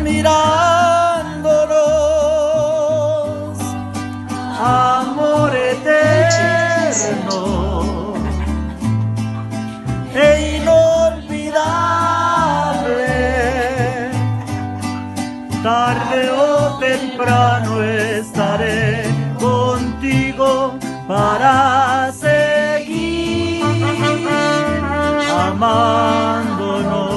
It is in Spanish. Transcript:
mirándonos, amor eterno e inolvidable. Tarde o temprano estaré contigo para seguir amándonos.